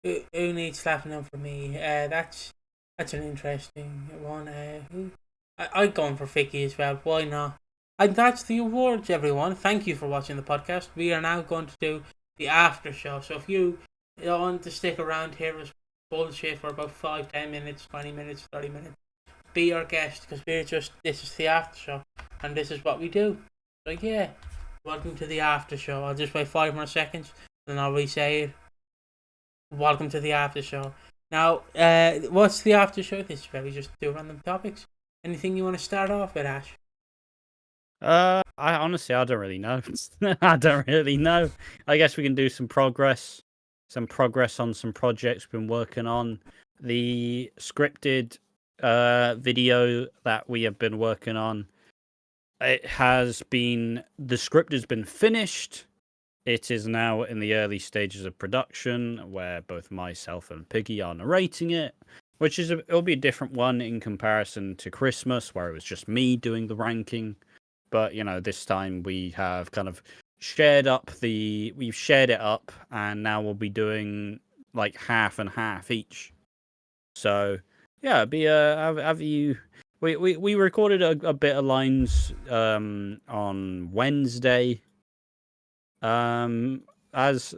Who needs slapping down for me? That's an interesting one. I'd gone for Vicky as well. Why not? And that's the awards, everyone. Thank you for watching the podcast. We are now going to do the after show. So if you want to stick around here as bullshit for about 5, 10 minutes, 20 minutes, 30 minutes, be our guest, because this is the after show, and this is what we do. So yeah, welcome to the after show. I'll just wait 5 more seconds, and I'll re-say it. Welcome to the after show. Now, what's the after show? This is where we just do random topics. Anything you want to start off with, Ash? I don't really know. I don't really know. I guess we can do some progress on some projects we've been working on. The scripted video that we have been working on, the script has been finished. It is now in the early stages of production, where both myself and Piggy are narrating it, which it'll be a different one in comparison to Christmas, where it was just me doing the ranking. But, this time we have kind of we've shared it up, and now we'll be doing like half and half each. So, yeah, we recorded a bit of lines on Wednesday. As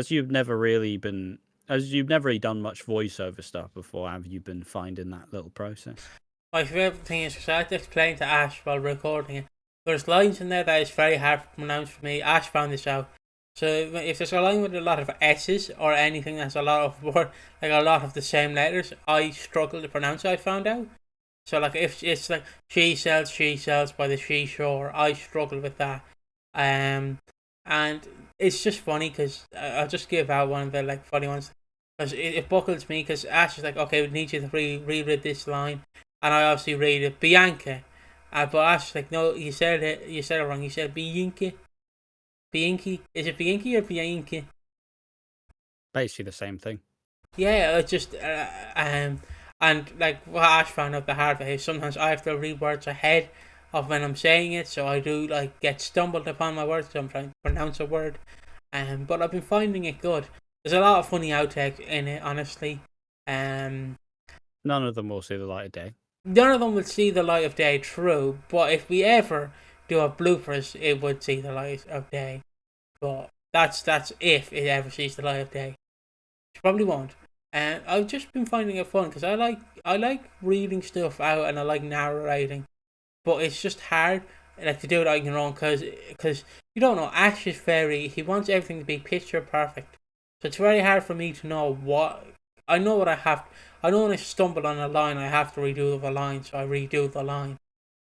you've never really done much voiceover stuff before, have you been finding that little process? My favourite thing is, because I had to explain to Ash while recording it, there's lines in there that is very hard to pronounce for me. Ash found this out. So if there's a line with a lot of S's or anything that's a lot of the same letters, I struggle to pronounce it, I found out. So, like, if it's like she sells by the seashore, I struggle with that. And it's just funny because I'll just give out one of the, like, funny ones, because it buckles me, because Ash is like, okay, we need you to reread this line, and I obviously read it, Bianca. But Ash is like, no, you said it wrong. You said Bianca. Bianchi. Is it Bianchi or Bianca? Basically the same thing. Yeah, it's just and like what Ash found out the hard way is sometimes I have to read words ahead of when I'm saying it, so I do, like, get stumbled upon my words. So I'm trying to pronounce a word, but I've been finding it good. There's a lot of funny outtakes in it, honestly. None of them will see the light of day. None of them will see the light of day, true, but if we ever do a bloopers, it would see the light of day. But that's if it ever sees the light of day. It probably won't. And I've just been finding it fun, because I like reading stuff out, and I like narrating, but it's just hard, like, to do it on your own, because you don't know. Ash is he wants everything to be picture perfect, so it's very hard for me to know what I know what I have. I know when I stumble on a line, I have to redo the line, so I redo the line.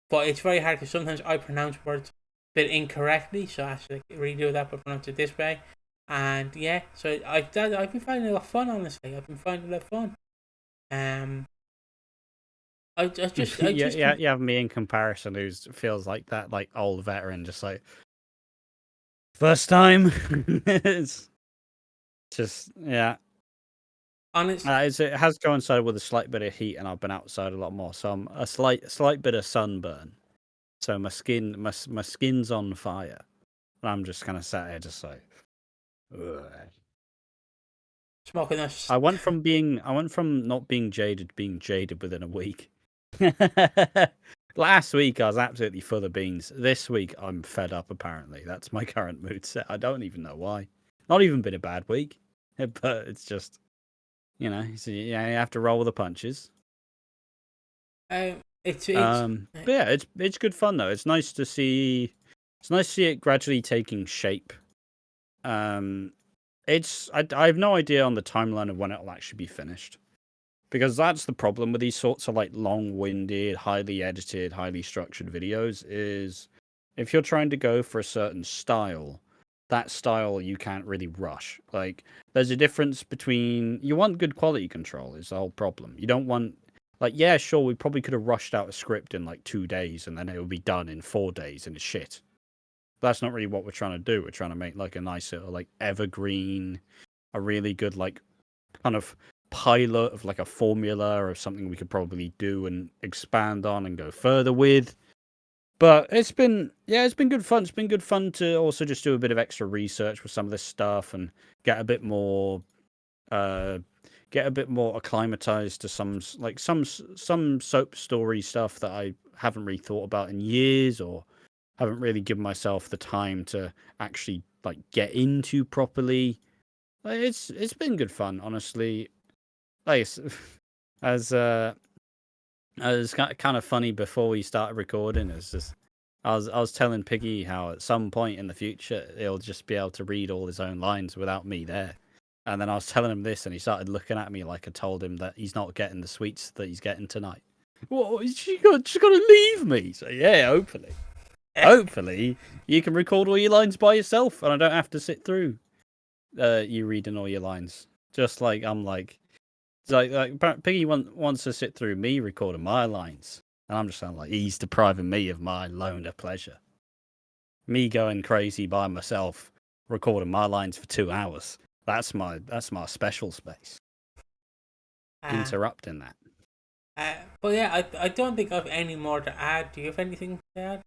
But it's very hard, because sometimes I pronounce words a bit incorrectly, so I have to, like, redo that but pronounce it this way. And yeah, so I've been finding it a lot of fun, honestly. I've been finding it a lot of fun. I just you have me in comparison, who feels like that, like, old veteran, just like first time. It's just, yeah. honest. It has coincided with a slight bit of heat, and I've been outside a lot more, so I'm a slight bit of sunburn. So my skin's on fire, and I'm just kind of sat here, just like. Ugh. Smoking us. I went from not being jaded to being jaded within a week. Last week I was absolutely full of beans. This week I'm fed up. Apparently, that's my current mood set. I don't even know why. Not even been a bad week, but it's just, so you have to roll with the punches. It's But yeah, it's good fun though. It's nice to see it gradually taking shape. I have no idea on the timeline of when it'll actually be finished. Because that's the problem with these sorts of like long-winded, highly edited, highly structured videos is if you're trying to go for a certain style, that style you can't really rush. Like there's a difference between you want good quality control is the whole problem. You don't want yeah, sure, we probably could have rushed out a script in like 2 days and then it would be done in 4 days and it's shit. But that's not really what we're trying to do. We're trying to make like a nice little like evergreen, a really good like kind of pilot of like a formula or something we could probably do and expand on and go further with. But it's been good fun. It's been good fun to also just do a bit of extra research with some of this stuff and get a bit more acclimatized to some soap story stuff that I haven't really thought about in years or haven't really given myself the time to actually like get into properly. It's been good fun, honestly. Like as kind of funny before we started recording. It's just I was telling Piggy how at some point in the future he'll just be able to read all his own lines without me there. And then I was telling him this, and he started looking at me like I told him that he's not getting the sweets that he's getting tonight. What? She's gonna leave me? So yeah, hopefully you can record all your lines by yourself, and I don't have to sit through you reading all your lines. Just like I'm like. Like Piggy wants to sit through me recording my lines, and I'm just saying like he's depriving me of my loner pleasure. Me going crazy by myself, recording my lines for 2 hours. That's my special space. Interrupting that. But yeah, I don't think I've any more to add. Do you have anything to add?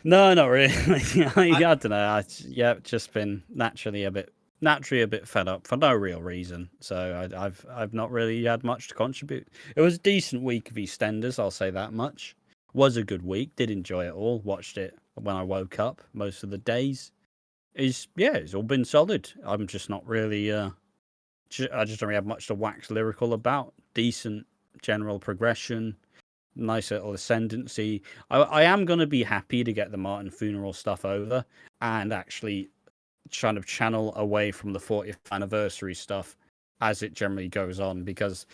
No, not really. I don't know. Just been naturally a bit fed up for no real reason. So I've not really had much to contribute. It was a decent week of EastEnders, I'll say that much. Was a good week. Did enjoy it all. Watched it when I woke up most of the days. It's all been solid. I'm just not really I just don't really have much to wax lyrical about. Decent general progression. Nice little ascendancy. I am going to be happy to get the Martin funeral stuff over and actually trying to channel away from the 40th anniversary stuff as it generally goes on, because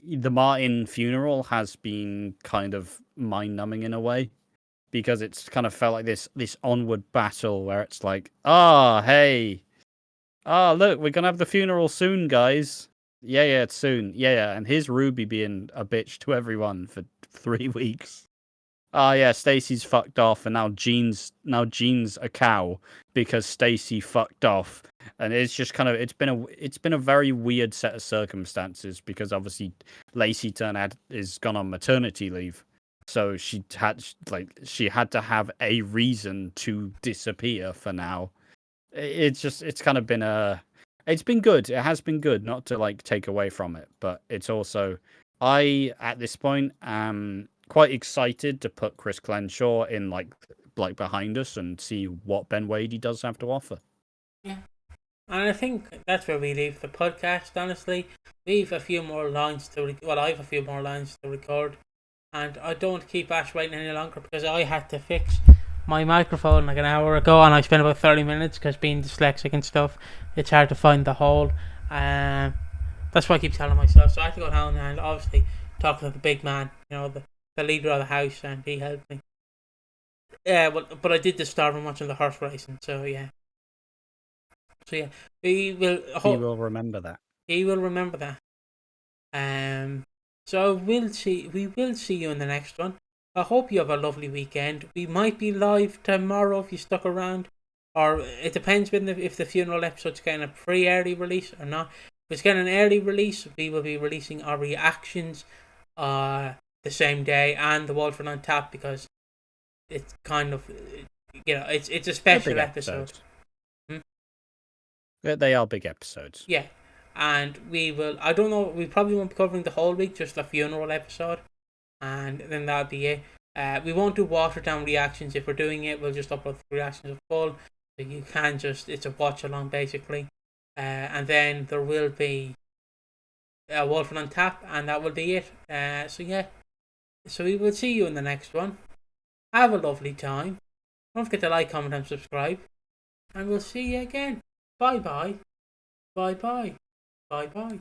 the Martin funeral has been kind of mind-numbing in a way, because it's kind of felt like this onward battle where it's like, hey, look, we're gonna have the funeral soon, guys. Yeah, it's soon. Yeah, and here's Ruby being a bitch to everyone for 3 weeks. Yeah, Stacey's fucked off, and now Jean's a cow because Stacey fucked off, and it's just kind of it's been a very weird set of circumstances, because obviously Lacey Turner is gone on maternity leave, so she had to have a reason to disappear for now. It's kind of been it's been good. It has been good, not to like take away from it, but it's also I at this point am quite excited to put Chris Glenshaw in like behind us and see what Ben Wadey does have to offer. Yeah, and I think that's where we leave the podcast. Honestly, we've a few more lines to I have a few more lines to record, and I don't want to keep Ash waiting any longer because I had to fix my microphone like an hour ago, and I spent about 30 minutes because being dyslexic and stuff, it's hard to find the hole. That's what I keep telling myself. So I had to go down and obviously talk to the big man, the leader of the house, and he helped me. Yeah, but I did disturb him watching the horse racing, so yeah. We will. He will remember that. He will remember that. So we will see you in the next one. I hope you have a lovely weekend. We might be live tomorrow if you stuck around, or it depends if the funeral episode's getting a pre-early release or not. it's getting an early release, we will be releasing our reactions the same day, and the Walford on Tap, because it's kind of, it's a They're special big episode. episodes. They are big episodes. Yeah, and I don't know, we probably won't be covering the whole week, just the funeral episode, and then that'll be it. We won't do watered down reactions. If we're doing it, we'll just upload the reactions of full, so you can it's a watch along basically. And then there will be Walford on Tap, and that will be it. So yeah, so we will see you in the next one. Have a lovely time. Don't forget to like, comment, and subscribe, and we'll see you again. Bye bye. Bye bye. Bye bye.